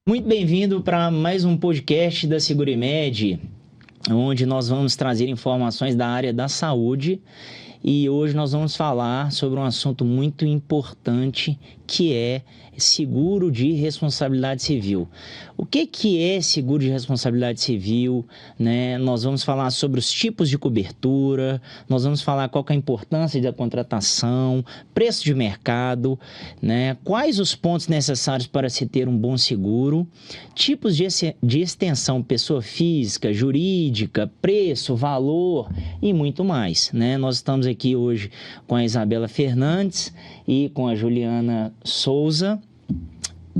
Muito bem-vindo para mais um podcast da Segurimed, onde nós vamos trazer informações da área da saúde e hoje nós vamos falar sobre um assunto muito importante que é seguro de responsabilidade civil. O que é seguro de responsabilidade civil, né? Nós vamos falar sobre os tipos de cobertura, nós vamos falar qual que é a importância da contratação, preço de mercado, né? Quais os pontos necessários para se ter um bom seguro, tipos de extensão, pessoa física, jurídica, preço, valor e muito mais, né? Nós estamos aqui hoje com a Isabela Fernandes e com a Juliana Souza,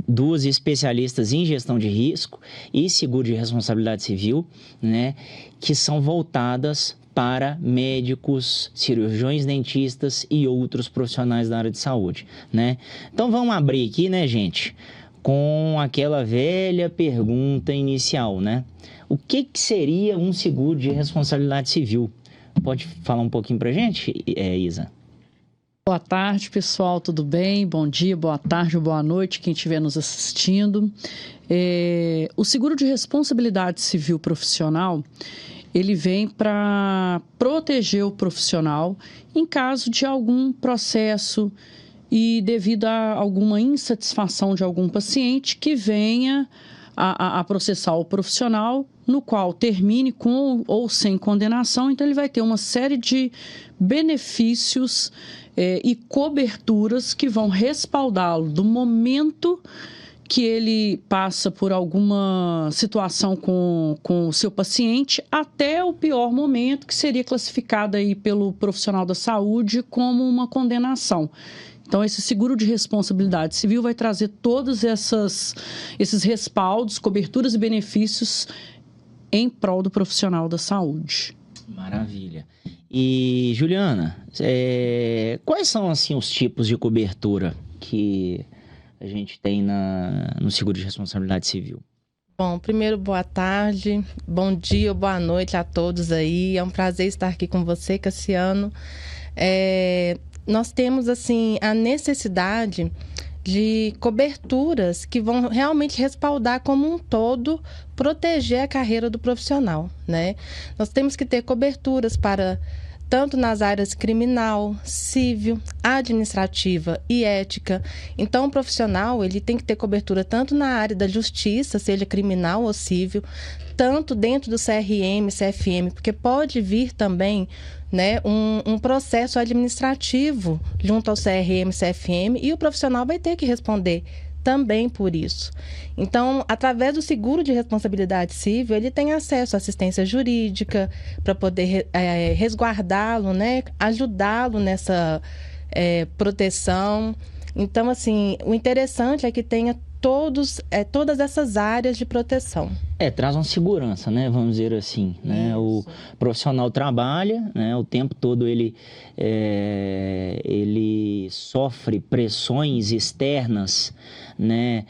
duas especialistas em gestão de risco e seguro de responsabilidade civil, né, que são voltadas para médicos, cirurgiões dentistas e outros profissionais da área de saúde, né? Então vamos abrir aqui, né, gente, com aquela velha pergunta inicial, né? O que seria um seguro de responsabilidade civil? Pode falar um pouquinho pra gente, Isa? Boa tarde, pessoal, tudo bem? Bom dia, boa tarde ou boa noite, quem estiver nos assistindo. O seguro de responsabilidade civil profissional, ele vem para proteger o profissional em caso de algum processo e devido a alguma insatisfação de algum paciente que venha a processar o profissional, no qual termine com ou sem condenação. Então, ele vai ter uma série de benefícios e coberturas que vão respaldá-lo do momento que ele passa por alguma situação com o seu paciente até o pior momento, que seria classificado aí pelo profissional da saúde como uma condenação. Então, esse seguro de responsabilidade civil vai trazer todos esses respaldos, coberturas e benefícios em prol do profissional da saúde. Maravilha. E, Juliana, quais são, assim, os tipos de cobertura que a gente tem no seguro de responsabilidade civil? Bom, primeiro, boa tarde, bom dia ou boa noite a todos aí. É um prazer estar aqui com você, Cassiano. Nós temos, assim, a necessidade de coberturas que vão realmente respaldar como um todo, proteger a carreira do profissional, né? Nós temos que ter coberturas para tanto nas áreas criminal, civil, administrativa e ética. Então, o profissional, ele tem que ter cobertura tanto na área da justiça, seja criminal ou civil, tanto dentro do CRM, CFM, porque pode vir também, né, um processo administrativo junto ao CRM, CFM, e o profissional vai ter que responder também por isso. Então, através do seguro de responsabilidade civil, ele tem acesso à assistência jurídica para poder resguardá-lo, né, ajudá-lo nessa proteção. Então, assim, o interessante é que tenha todas essas áreas de proteção. Traz uma segurança, né? Vamos dizer assim, né? O profissional trabalha, né? O tempo todo ele sofre pressões externas, né?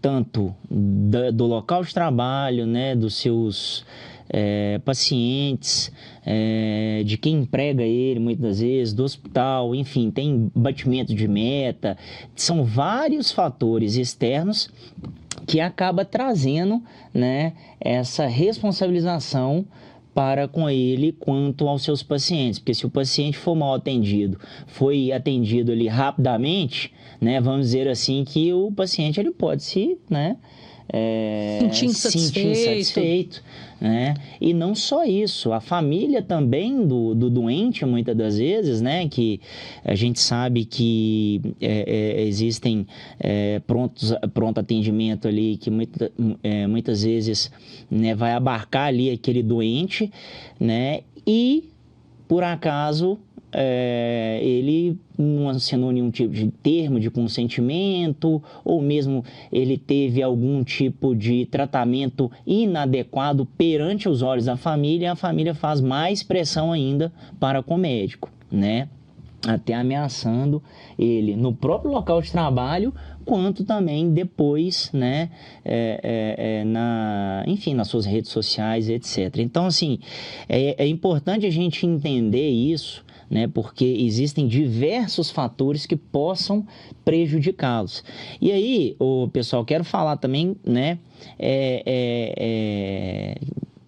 Tanto do local de trabalho, né? Dos seus pacientes, de quem emprega ele muitas vezes, do hospital, enfim, tem batimento de meta, são vários fatores externos que acaba trazendo, né, essa responsabilização para com ele quanto aos seus pacientes, porque se o paciente for mal atendido, foi atendido ali rapidamente, né, vamos dizer assim, que o paciente ele pode se, né, sentir insatisfeito, né? E não só isso, a família também do doente, muitas das vezes, né? Que a gente sabe que existem pronto atendimento ali, que muitas vezes, né, vai abarcar ali aquele doente, né? E, por acaso, ele não assinou nenhum tipo de termo de consentimento, ou mesmo ele teve algum tipo de tratamento inadequado perante os olhos da família, e a família faz mais pressão ainda para com o médico, né? Até ameaçando ele no próprio local de trabalho, quanto também depois, né, enfim, nas suas redes sociais, etc. Então, assim, é importante a gente entender isso, né? Porque existem diversos fatores que possam prejudicá-los. E aí, pessoal, quero falar também, né?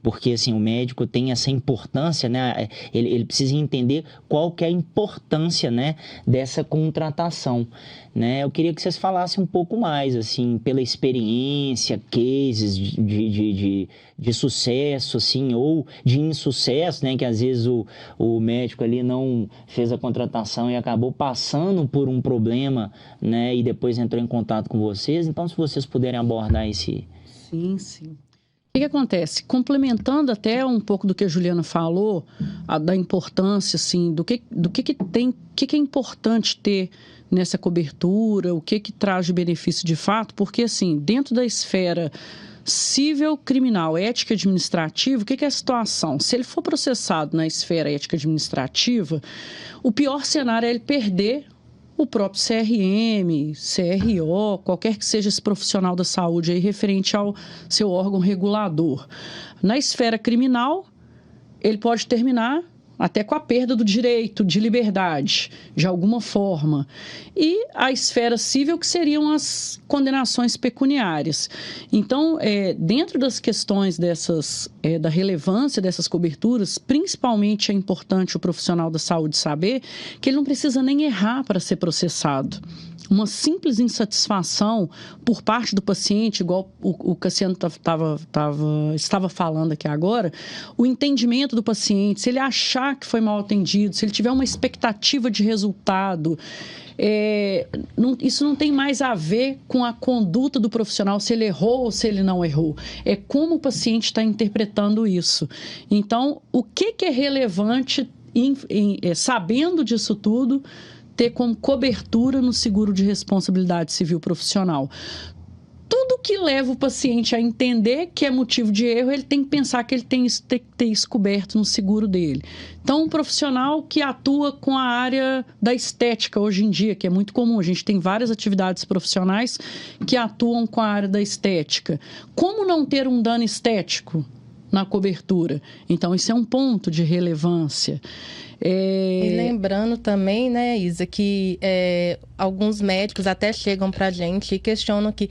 Porque assim, o médico tem essa importância, né? Ele precisa entender qual que é a importância, né, dessa contratação, né? Eu queria que vocês falassem um pouco mais, assim, pela experiência, cases de sucesso, assim, ou de insucesso, né? Que às vezes o médico ali não fez a contratação e acabou passando por um problema, né? E depois entrou em contato com vocês. Então, se vocês puderem abordar esse... Sim. O que acontece? Complementando até um pouco do que a Juliana falou, da importância, assim, do que é importante ter nessa cobertura, o que traz de benefício de fato, porque, assim, dentro da esfera civil, criminal, ética administrativa, o que é a situação? Se ele for processado na esfera ética administrativa, o pior cenário é ele perder o próprio CRM, CRO, qualquer que seja esse profissional da saúde aí referente ao seu órgão regulador. Na esfera criminal, ele pode terminar até com a perda do direito de liberdade, de alguma forma. E a esfera civil, que seriam as condenações pecuniárias. Então, dentro das questões dessas, da relevância dessas coberturas, principalmente é importante o profissional da saúde saber que ele não precisa nem errar para ser processado. Uma simples insatisfação por parte do paciente, igual o Cassiano estava falando aqui agora, o entendimento do paciente, se ele achar que foi mal atendido, se ele tiver uma expectativa de resultado, isso não tem mais a ver com a conduta do profissional, se ele errou ou se ele não errou. É como o paciente está interpretando isso. Então, o que é relevante, sabendo disso tudo, ter como cobertura no seguro de responsabilidade civil profissional? Tudo que leva o paciente a entender que é motivo de erro, ele tem que pensar que ele tem que ter isso coberto no seguro dele. Então, um profissional que atua com a área da estética hoje em dia, que é muito comum, a gente tem várias atividades profissionais que atuam com a área da estética. Como não ter um dano estético na cobertura? Então, isso é um ponto de relevância. E lembrando também, né, Isa, que alguns médicos até chegam pra gente e questionam que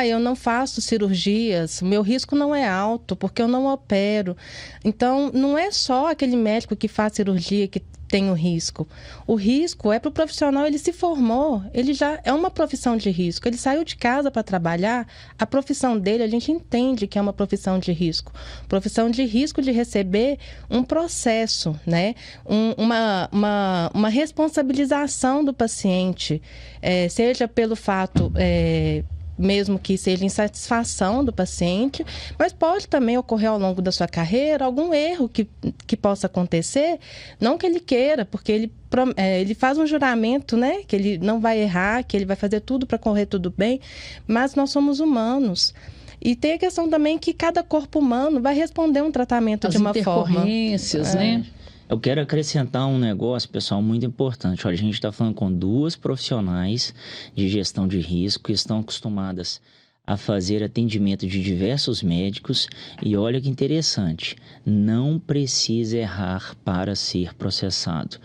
eu não faço cirurgias, meu risco não é alto, porque eu não opero. Então, não é só aquele médico que faz cirurgia que tem o risco. O risco é para o profissional, ele se formou, ele já é uma profissão de risco. Ele saiu de casa para trabalhar, a profissão dele, a gente entende que é uma profissão de risco. Profissão de risco de receber um processo, né? Uma responsabilização do paciente, seja pelo fato... mesmo que seja insatisfação do paciente, mas pode também ocorrer ao longo da sua carreira algum erro que possa acontecer, não que ele queira, porque ele faz um juramento, né, que ele não vai errar, que ele vai fazer tudo para correr tudo bem, mas nós somos humanos. E tem a questão também que cada corpo humano vai responder um tratamento de uma forma. As intercorrências, né? Eu quero acrescentar um negócio, pessoal, muito importante. Olha, a gente está falando com duas profissionais de gestão de risco que estão acostumadas a fazer atendimento de diversos médicos. E olha que interessante, não precisa errar para ser processado.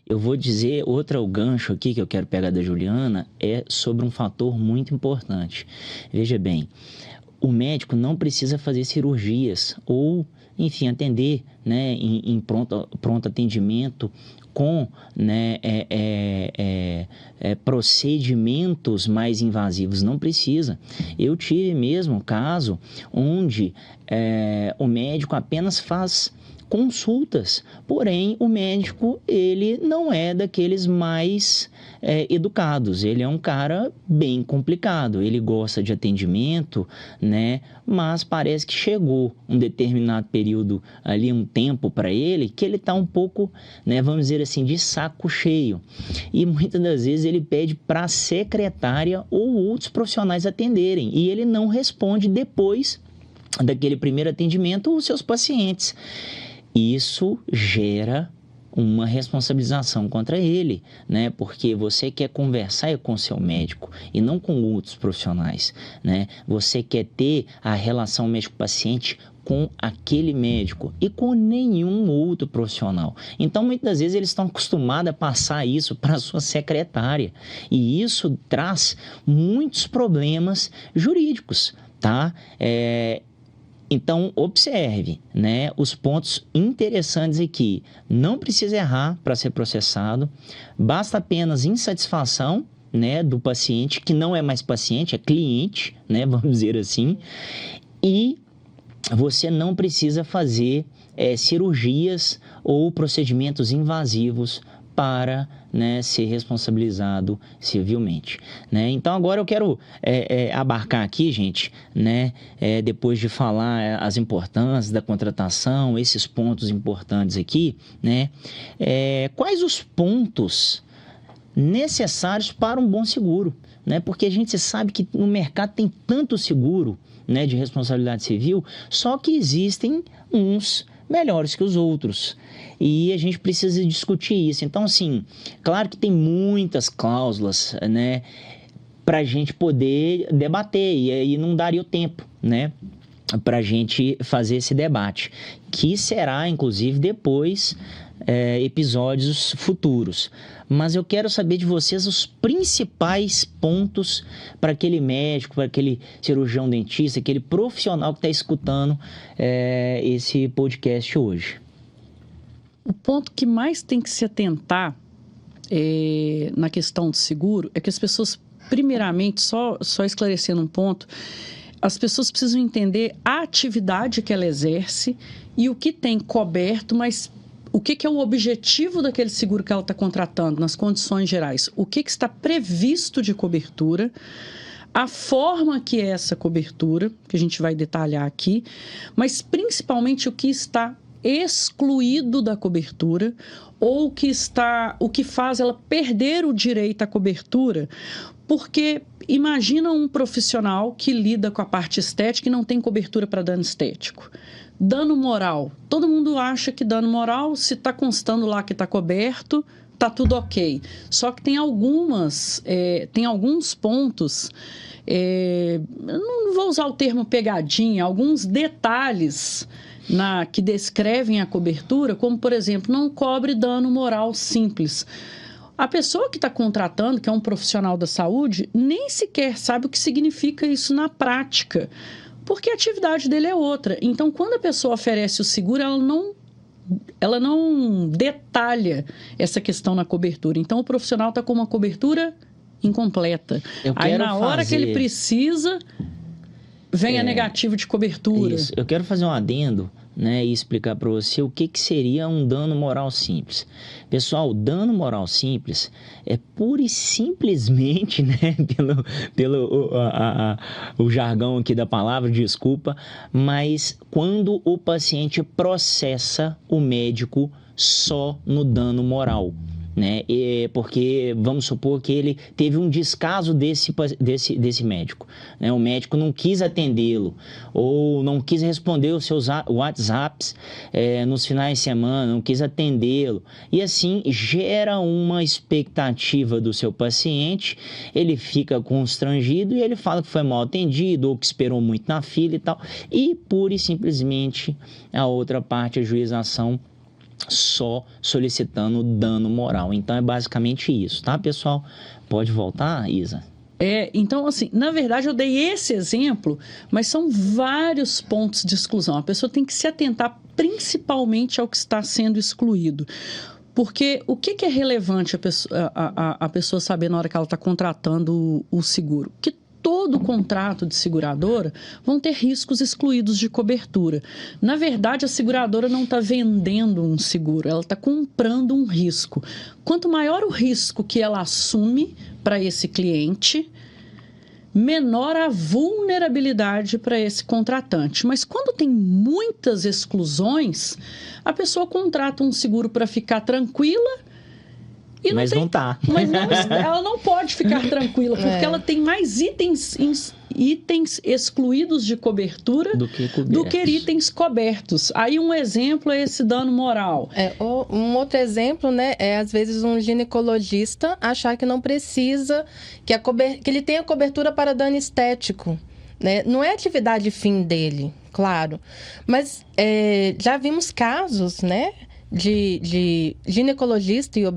Eu vou dizer o gancho aqui que eu quero pegar da Juliana, é sobre um fator muito importante. Veja bem, o médico não precisa fazer cirurgias ou, enfim, atender, né, em pronto atendimento com, né, procedimentos mais invasivos. Não precisa. Eu tive mesmo um caso onde o médico apenas faz consultas, porém o médico, ele não é daqueles mais educados, ele é um cara bem complicado, ele gosta de atendimento, né, mas parece que chegou um determinado período ali, um tempo para ele, que ele está um pouco, né, vamos dizer assim, de saco cheio, e muitas das vezes ele pede para a secretária ou outros profissionais atenderem, e ele não responde depois daquele primeiro atendimento os seus pacientes. Isso gera uma responsabilização contra ele, né? Porque você quer conversar com o seu médico e não com outros profissionais, né? Você quer ter a relação médico-paciente com aquele médico e com nenhum outro profissional. Então, muitas vezes, eles estão acostumados a passar isso para a sua secretária. E isso traz muitos problemas jurídicos, tá? Então, observe, né, os pontos interessantes aqui. Não precisa errar para ser processado. Basta apenas insatisfação, né, do paciente, que não é mais paciente, é cliente, né, vamos dizer assim. E você não precisa fazer cirurgias ou procedimentos invasivos para, né, ser responsabilizado civilmente, né? Então, agora eu quero abarcar aqui, gente, né, depois de falar as importâncias da contratação, esses pontos importantes aqui, né, quais os pontos necessários para um bom seguro, né? Porque a gente sabe que no mercado tem tanto seguro, né, de responsabilidade civil, só que existem uns melhores que os outros. E a gente precisa discutir isso. Então, assim, claro que tem muitas cláusulas, né, para a gente poder debater, e aí não daria o tempo, né, para a gente fazer esse debate, que será, inclusive, depois episódios futuros. Mas eu quero saber de vocês os principais pontos para aquele médico, para aquele cirurgião dentista, aquele profissional que está escutando esse podcast hoje. O ponto que mais tem que se atentar na questão do seguro é que as pessoas, primeiramente, só esclarecendo um ponto, as pessoas precisam entender a atividade que ela exerce e o que tem coberto, mas o que é o objetivo daquele seguro que ela está contratando, nas condições gerais? O que está previsto de cobertura, a forma que é essa cobertura, que a gente vai detalhar aqui, mas principalmente o que está excluído da cobertura ou o que faz ela perder o direito à cobertura, porque imagina um profissional que lida com a parte estética e não tem cobertura para dano estético. Dano moral. Todo mundo acha que dano moral, se está constando lá que está coberto, está tudo ok. Só que tem alguns pontos, não vou usar o termo pegadinha, alguns detalhes que descrevem a cobertura, como, por exemplo, não cobre dano moral simples. A pessoa que está contratando, que é um profissional da saúde, nem sequer sabe o que significa isso na prática, porque a atividade dele é outra. Então, quando a pessoa oferece o seguro, ela não detalha essa questão na cobertura. Então, o profissional está com uma cobertura incompleta. Aí, na hora que ele precisa, vem a negativa de cobertura. Isso. Eu quero fazer um adendo, né, e explicar para você o que seria um dano moral simples. Pessoal, dano moral simples é pura e simplesmente, né, pelo o jargão aqui da palavra, desculpa, mas quando o paciente processa o médico só no dano moral, né? Porque vamos supor que ele teve um descaso desse médico, né? O médico não quis atendê-lo ou não quis responder os seus WhatsApps nos finais de semana, não quis atendê-lo, e assim gera uma expectativa do seu paciente, ele fica constrangido e ele fala que foi mal atendido ou que esperou muito na fila e tal, e pura e simplesmente a outra parte, a juização, só solicitando dano moral. Então, é basicamente isso, tá, pessoal? Pode voltar, Isa? Então, assim, na verdade, eu dei esse exemplo, mas são vários pontos de exclusão. A pessoa tem que se atentar principalmente ao que está sendo excluído. Porque o que é relevante a pessoa saber na hora que ela está contratando o seguro? Que todo contrato de seguradora vão ter riscos excluídos de cobertura. Na verdade, a seguradora não está vendendo um seguro, ela está comprando um risco. Quanto maior o risco que ela assume para esse cliente, menor a vulnerabilidade para esse contratante. Mas quando tem muitas exclusões, a pessoa contrata um seguro para ficar tranquila, mas não está. Mas ela não pode ficar tranquila, porque ela tem mais itens excluídos de cobertura do que itens cobertos. Aí um exemplo é esse dano moral. Um outro exemplo, né, é às vezes um ginecologista achar que não precisa, que ele tenha cobertura para dano estético. né? Não é a atividade fim dele, claro. Mas já vimos casos, né? De ginecologista e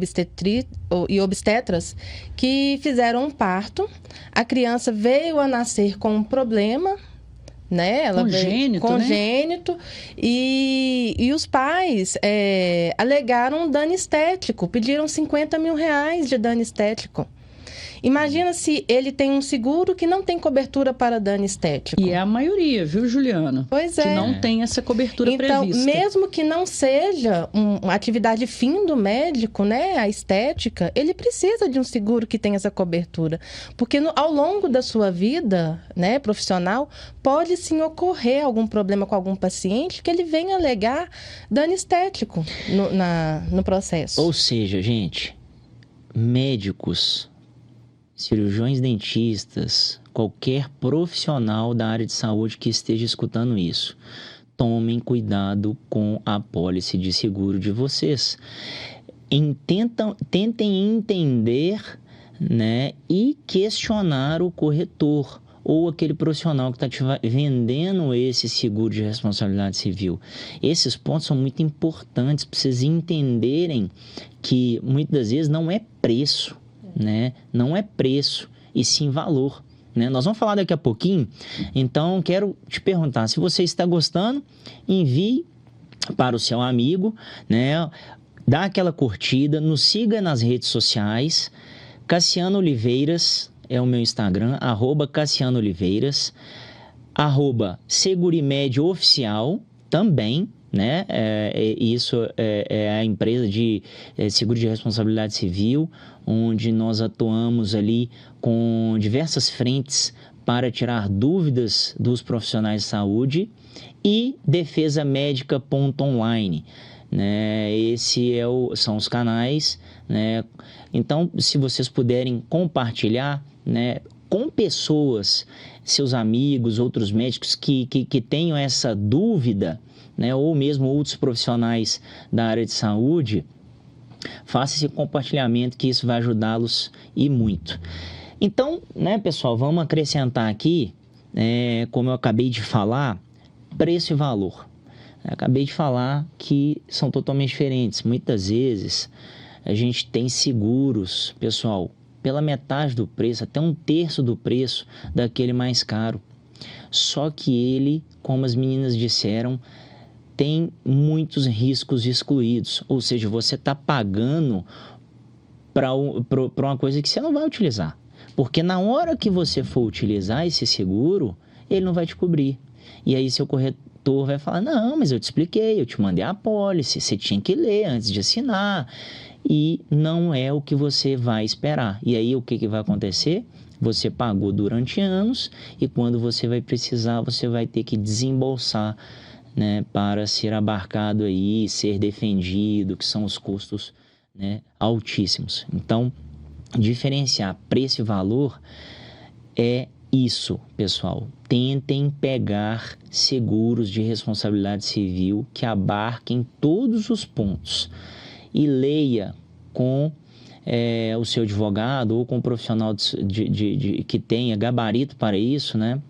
obstetras que fizeram um parto. A criança veio a nascer com um problema, né? Ela congênito, né? E os pais alegaram dano estético, pediram 50 mil reais de dano estético. Imagina se ele tem um seguro que não tem cobertura para dano estético. E é a maioria, viu, Juliana? Pois é. Que não tem essa cobertura então, prevista. Mesmo que não seja uma atividade fim do médico, né, a estética, ele precisa de um seguro que tenha essa cobertura. Porque ao longo da sua vida, né, profissional, pode sim ocorrer algum problema com algum paciente que ele venha alegar dano estético no processo. Ou seja, gente, médicos, cirurgiões dentistas, qualquer profissional da área de saúde que esteja escutando isso, tomem cuidado com a apólice de seguro de vocês. Tentem entender, né, e questionar o corretor ou aquele profissional que está te vendendo esse seguro de responsabilidade civil. Esses pontos são muito importantes para vocês entenderem que muitas das vezes não é preço, né? Não é preço, e sim valor, né? Nós vamos falar daqui a pouquinho, então quero te perguntar, se você está gostando, envie para o seu amigo, né? Dá aquela curtida, nos siga nas redes sociais. Cassiano Oliveiras é o meu Instagram, @Cassiano Oliveiras, @Segurimed Oficial também, né? Isso é a empresa de seguro de responsabilidade civil, onde nós atuamos ali com diversas frentes para tirar dúvidas dos profissionais de saúde, e defesamédica.online, né? São os canais, né? Então, se vocês puderem compartilhar, né, com pessoas, seus amigos, outros médicos que tenham essa dúvida, né, ou mesmo outros profissionais da área de saúde, faça esse compartilhamento, que isso vai ajudá-los e muito. Então, né, pessoal, vamos acrescentar aqui, como eu acabei de falar, preço e valor. Eu acabei de falar que são totalmente diferentes. Muitas vezes a gente tem seguros, pessoal, pela metade do preço, até 1/3 do preço daquele mais caro. Só que ele, como as meninas disseram, tem muitos riscos excluídos. Ou seja, você está pagando para uma coisa que você não vai utilizar. Porque na hora que você for utilizar esse seguro, ele não vai te cobrir. E aí seu corretor vai falar, não, mas eu te expliquei, eu te mandei a apólice, você tinha que ler antes de assinar. E não é o que você vai esperar. E aí o que vai acontecer? Você pagou durante anos, e quando você vai precisar, você vai ter que desembolsar, né, para ser abarcado aí, ser defendido, que são os custos, né, altíssimos. Então, diferenciar preço e valor é isso, pessoal. Tentem pegar seguros de responsabilidade civil que abarquem todos os pontos, e leia com o seu advogado ou com um profissional que tenha gabarito para isso, né?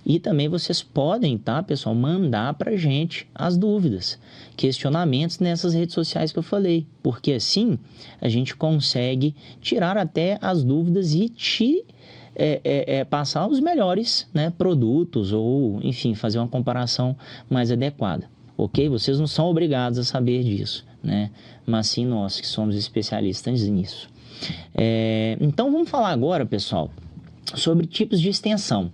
E também vocês podem, tá, pessoal, mandar para a gente as dúvidas, questionamentos nessas redes sociais que eu falei, porque assim a gente consegue tirar até as dúvidas e passar os melhores, né, produtos, ou, enfim, fazer uma comparação mais adequada, ok? Vocês não são obrigados a saber disso, né? Mas sim nós, que somos especialistas nisso. Então, vamos falar agora, pessoal, sobre tipos de extensão.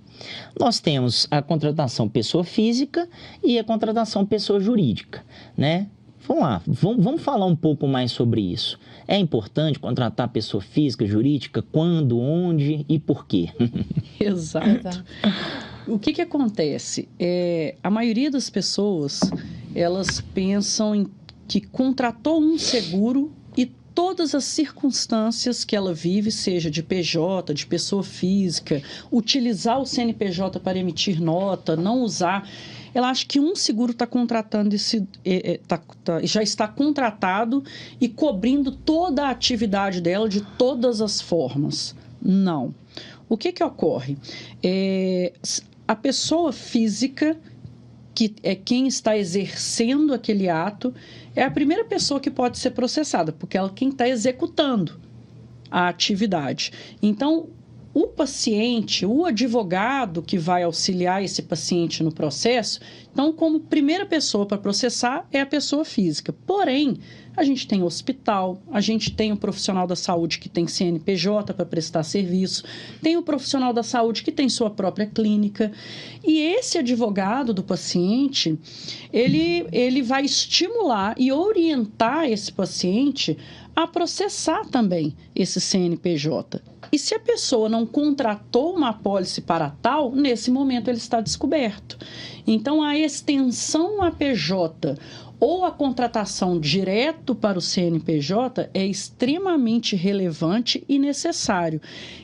Nós temos a contratação pessoa física e a contratação pessoa jurídica, né? Vamos lá, vamos falar um pouco mais sobre isso. É importante contratar pessoa física, jurídica, quando, onde e por quê? Exato. O que acontece? A maioria das pessoas, elas pensam que contratou um seguro e todas as circunstâncias que ela vive, seja de PJ, de pessoa física, utilizar o CNPJ para emitir nota, não usar. Ela acha que um seguro está contratando já está contratado e cobrindo toda a atividade dela de todas as formas. Não. O que ocorre? a pessoa física, que é quem está exercendo aquele ato, é a primeira pessoa que pode ser processada, porque ela é quem está executando a atividade. Então, o paciente, o advogado que vai auxiliar esse paciente no processo, então, como primeira pessoa para processar é a pessoa física. Porém, a gente tem hospital, a gente tem um profissional da saúde que tem CNPJ para prestar serviço, tem o profissional da saúde que tem sua própria clínica. E esse advogado do paciente, ele vai estimular e orientar esse paciente a processar também esse CNPJ. E se a pessoa não contratou uma apólice para tal, nesse momento ele está descoberto. Então, a extensão a PJ ou a contratação direto para o CNPJ é extremamente relevante e necessário.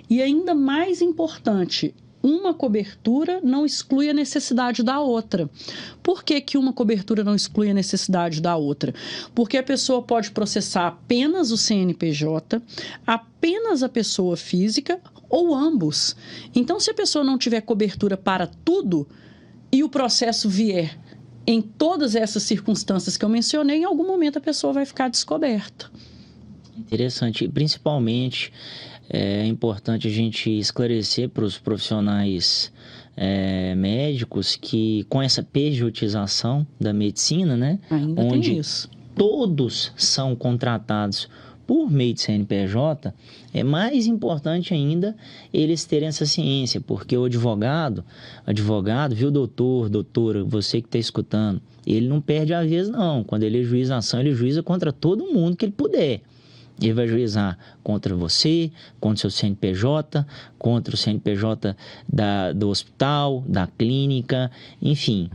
E ainda mais importante, uma cobertura não exclui a necessidade da outra. Por que que uma cobertura não exclui a necessidade da outra? Porque a pessoa pode processar apenas o CNPJ, apenas a pessoa física ou ambos. Então, se a pessoa não tiver cobertura para tudo e o processo vier em todas essas circunstâncias que eu mencionei, em algum momento a pessoa vai ficar descoberta. Interessante. Principalmente, é importante a gente esclarecer para os profissionais médicos que com essa pejotização da medicina, né? Ainda onde tem isso. Todos são contratados por meio de CNPJ, é mais importante ainda eles terem essa ciência, porque o advogado, viu, doutora, você que está escutando, ele não perde a vez não. Quando ele juiza a ação, ele juiza contra todo mundo que ele puder. Ele vai juizar contra você, contra o seu CNPJ, contra o CNPJ do hospital, da clínica, enfim.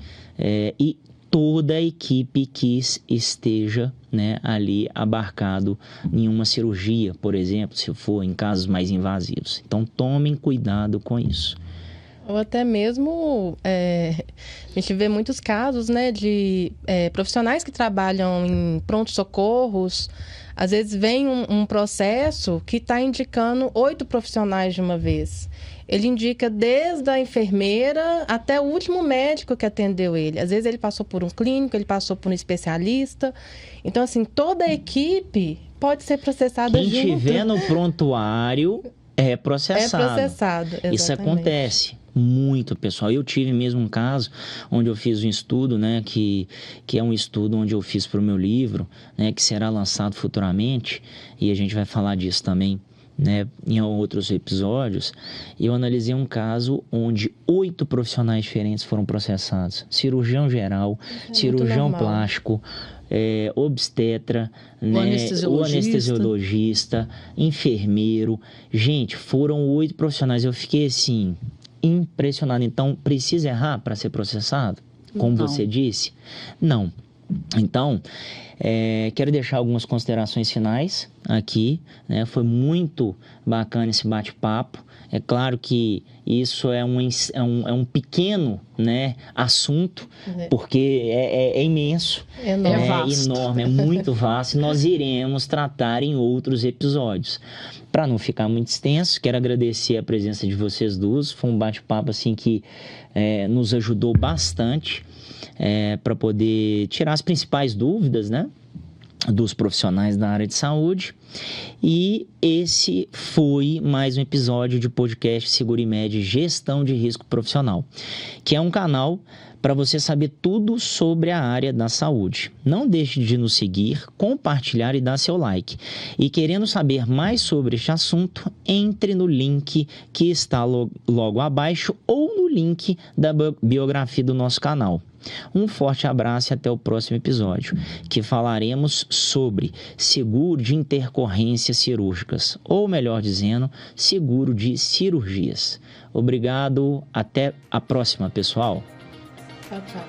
E toda a equipe que esteja, né, ali abarcado em uma cirurgia, por exemplo, se for em casos mais invasivos. Então, tomem cuidado com isso. Ou até mesmo, a gente vê muitos casos, né, de profissionais que trabalham em pronto-socorros. Às vezes vem um processo que está indicando 8 profissionais de uma vez. Ele indica desde a enfermeira até o último médico que atendeu ele. Às vezes ele passou por um clínico, ele passou por um especialista. Então, assim, toda a equipe pode ser processada junto. Quem estiver no prontuário é processado. É processado, exatamente. Isso acontece muito, pessoal. Eu tive mesmo um caso onde eu fiz um estudo, né, que é um estudo onde eu fiz para o meu livro, né, que será lançado futuramente, e a gente vai falar disso também, né, em outros episódios. Eu analisei um caso onde 8 profissionais diferentes foram processados. Cirurgião geral, cirurgião plástico, obstetra, né, o anestesiologista, enfermeiro. Gente, foram 8 profissionais. Eu fiquei assim, impressionado. Então, precisa errar para ser processado? Como você disse? Não. Então, quero deixar algumas considerações finais aqui, né? Foi muito bacana esse bate-papo. É claro que isso é um pequeno, né, assunto, porque é imenso, é vasto. Enorme, é muito vasto, e nós iremos tratar em outros episódios. Para não ficar muito extenso, quero agradecer a presença de vocês duas. Foi um bate-papo assim que nos ajudou bastante para poder tirar as principais dúvidas, né, dos profissionais da área de saúde. E esse foi mais um episódio de podcast Segurimed Gestão de Risco Profissional, que é um canal para você saber tudo sobre a área da saúde. Não deixe de nos seguir, compartilhar e dar seu like. E querendo saber mais sobre este assunto, entre no link que está logo abaixo ou no link da biografia do nosso canal. Um forte abraço e até o próximo episódio, que falaremos sobre seguro de intercorrências cirúrgicas, ou melhor dizendo, seguro de cirurgias. Obrigado, até a próxima, pessoal. Tchau, tchau.